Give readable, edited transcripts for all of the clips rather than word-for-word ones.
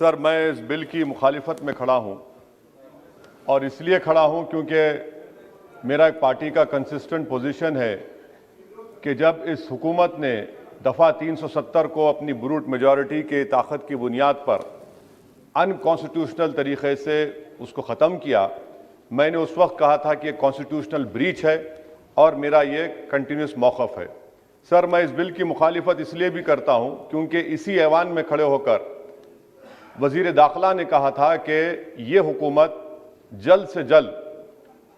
Sir, मैं इस bill की मुखालिफत में खड़ा हूं और इसलिए खड़ा हूं क्योंकि मेरा एक पार्टी का कंसिस्टेंट पोजीशन है कि जब इस हुकूमत ने दफ़ा 370 को अपनी ब्रूट मेजॉरिटी की ताकत की बुनियाद पर अनकॉन्स्टिट्यूशनल तरीके से उसको ख़त्म किया, मैंने उस वक्त कहा था कि कॉन्स्टिट्यूशनल ब्रीच है और मेरा ये कंटिन्यूस मौक़िफ़ है। सर, मैं इस बिल की मुखालिफत इसलिए भी करता हूं क्योंकि इसी ऐवान में खड़े होकर वज़ीर दाखिला ने कहा था कि ये हुकूमत जल्द से जल्द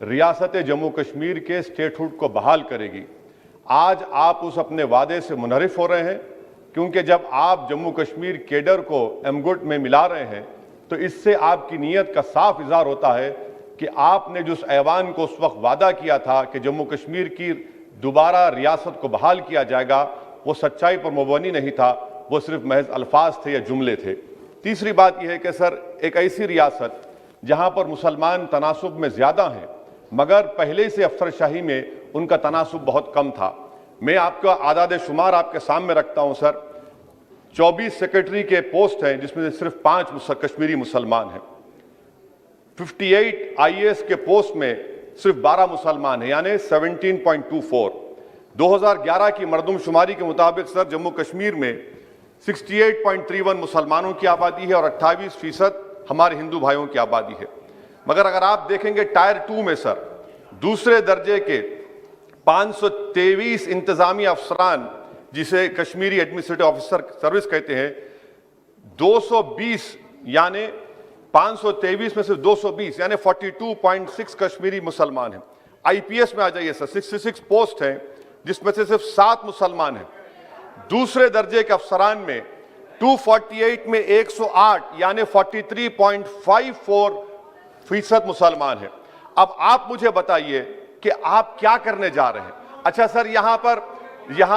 रियासत जम्मू कश्मीर के स्टेटहुड को बहाल करेगी। आज आप उस अपने वादे से मुनहरिफ हो रहे हैं क्योंकि जब आप जम्मू कश्मीर केडर को एमगुट में मिला रहे हैं तो इससे आपकी नीयत का साफ इज़हार होता है कि आपने जिस ऐवान को उस वक्त वादा किया था कि जम्मू कश्मीर की दोबारा रियासत को बहाल किया जाएगा, वो सच्चाई पर मुबनी नहीं था, वो सिर्फ महज अल्फाज थे या जुमले थे। तीसरी बात यह है कि सर, एक ऐसी रियासत जहां पर मुसलमान तनासुब में ज़्यादा हैं मगर पहले से अफसरशाही में उनका तनासुब बहुत कम था। मैं आपका आदाद शुमार आपके सामने रखता हूं सर। 24 सेक्रेटरी के पोस्ट हैं जिसमें से सिर्फ 5 कश्मीरी मुसलमान हैं। 58 IAS के पोस्ट में सिर्फ 12 मुसलमान हैं, यानी 17.24। 2011 की मरदमशुमारी के मुताबिक सर जम्मू कश्मीर में 68.31 मुसलमानों की आबादी है और 28% हमारे हिंदू भाइयों की आबादी है। मगर अगर आप देखेंगे टायर 2 में सर दूसरे दर्जे के 523 इंतजामी अफसरान, जिसे कश्मीरी एडमिनिस्ट्रेटिव ऑफिसर सर्विस कहते हैं, 220 यानी 523 में सिर्फ 220 यानी 42.6 कश्मीरी मुसलमान हैं। IPS में आ जाइए सर, 66 पोस्ट हैं जिसमें से सिर्फ 7 मुसलमान हैं। दूसरे दर्जे के अफसरान में 248 में 108 यानी 43.54% मुसलमान हैं। अब आप मुझे बताइए कि आप क्या करने जा रहे हैं। अच्छा सर, यहां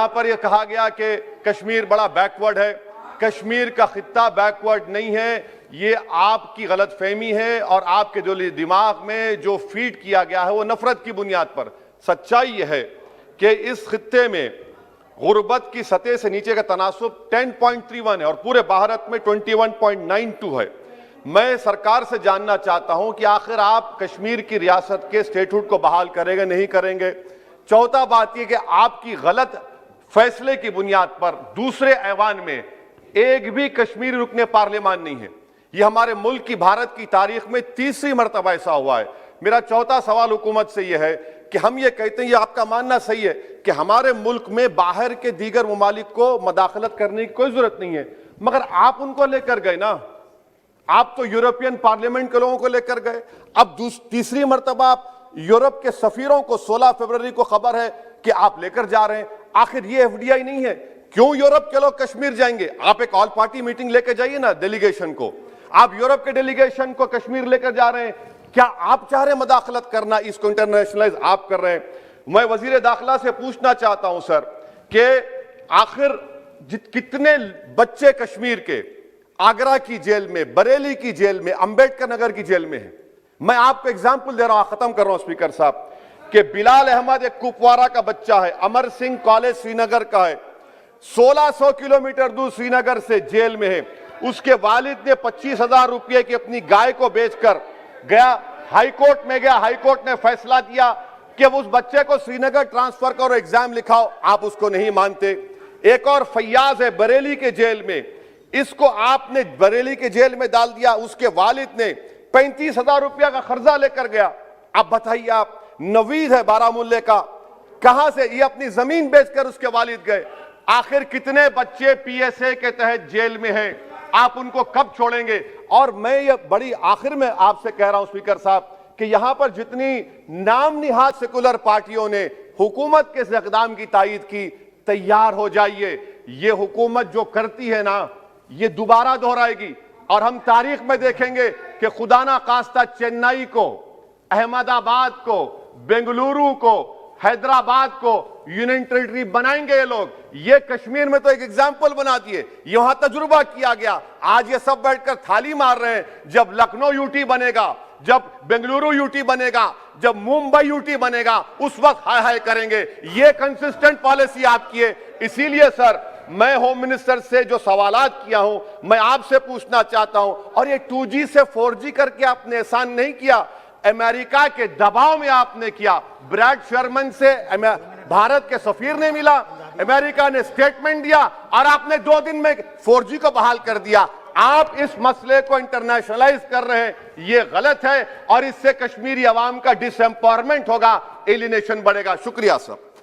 पर यह कहा गया कि कश्मीर बड़ा बैकवर्ड है। कश्मीर का खित्ता बैकवर्ड नहीं है, ये आपकी गलतफहमी है और आपके जो दिमाग में जो फीड किया गया है वो नफरत की बुनियाद पर। सच्चाई यह है कि इस खित्ते में गुर्बत की सतह से नीचे का तनासुब 10.31 है और पूरे भारत में 21.92 है। मैं सरकार से जानना चाहता हूं कि आखिर आप कश्मीर की रियासत के स्टेटहुड को बहाल करेंगे, नहीं करेंगे। चौथा बात यह कि आपकी गलत फैसले की बुनियाद पर दूसरे ऐवान में एक भी कश्मीरी रुकने पार्लियामान नहीं है। यह हमारे मुल्क की, भारत की तारीख में तीसरी मरतबा ऐसा हुआ है। मेरा चौथा सवाल हुकूमत से यह है कि हम ये कहते हैं, ये आपका मानना सही है कि हमारे मुल्क में बाहर के दीगर ममालिक को मदाखलत करने की कोई जरूरत नहीं है, मगर आप उनको लेकर गए ना। आप तो यूरोपियन पार्लियामेंट के लोगों को लेकर गए। अब तीसरी मरतबा आप यूरोप के सफीरों को 16 फरवरी को खबर है कि आप लेकर जा रहे हैं। आखिर ये FDI नहीं है, क्यों यूरोप के लोग कश्मीर जाएंगे? आप एक ऑल पार्टी मीटिंग लेकर जाइए ना डेलीगेशन को। आप यूरोप के डेलीगेशन को कश्मीर लेकर जा रहे हैं, क्या आप चाह रहे हैं मदाखलत करना? इसको इंटरनेशनलाइज आप कर रहे हैं। मैं वजीर दाखिला से पूछना चाहता हूं सर कि आखिर कितने बच्चे कश्मीर के आगरा की जेल में, बरेली की जेल में, अंबेडकर नगर की जेल में है? मैं आपको एग्जाम्पल दे रहा हूं, खत्म कर रहा हूं स्पीकर साहब, कि बिलाल अहमद एक कुपवारा का बच्चा है, अमर सिंह कॉलेज श्रीनगर का है, 1600 किलोमीटर दूर श्रीनगर से जेल में है। उसके वालिद ने 25,000 रुपये की अपनी गाय को बेचकर गया, हाईकोर्ट में गया, हाईकोर्ट ने फैसला दिया कि उस बच्चे को श्रीनगर ट्रांसफर करो, एग्जाम लिखाओ। आप उसको नहीं मानते। एक और फैयाज है बरेली के जेल में, इसको आपने बरेली के जेल में डाल दिया। उसके वालिद ने 35,000 रुपया का कर्जा लेकर गया। अब बताइए आप, नवीद है बारामुल्ले का, कहां से ये अपनी जमीन बेचकर उसके वालिद गए। आखिर कितने बच्चे PSA के तहत जेल में हैं? आप उनको कब छोड़ेंगे? और मैं ये बड़ी आखिर में आपसे कह रहा हूं स्पीकर साहब कि यहां पर जितनी नाम निहाद सेकुलर पार्टियों ने हुकूमत के इस इक़दाम की तायीद की, तैयार हो जाइए। ये हुकूमत जो करती है ना, ये दोबारा दोहराएगी और हम तारीख में देखेंगे कि खुदा ना खास्ता चेन्नई को, अहमदाबाद को, बेंगलुरु को, हैदराबाद को यूनियन टेरिटरी बनाएंगे ये लोग। ये कश्मीर में तो एक एग्जाम्पल बना दिए, यहां तजुर्बा किया गया। आज ये सब बैठकर थाली मार रहे हैं। जब लखनऊ UT बनेगा, जब बेंगलुरु UT बनेगा, जब मुंबई UT बनेगा, उस वक्त हाय हाय करेंगे। ये कंसिस्टेंट पॉलिसी आपकी है। इसीलिए सर मैं होम मिनिस्टर से जो सवालात किया हूं, मैं आपसे पूछना चाहता हूं, और ये 2G से 4G करके आपने एहसान नहीं किया, अमेरिका के दबाव में आपने किया। ब्रैड शर्मन से भारत के सफीर ने मिला, अमेरिका ने स्टेटमेंट दिया और आपने 2 दिन में 4G को बहाल कर दिया। आप इस मसले को इंटरनेशनलाइज कर रहे हैं, ये गलत है और इससे कश्मीरी अवाम का डिसएम्पावरमेंट होगा, एलिनेशन बढ़ेगा। शुक्रिया सर।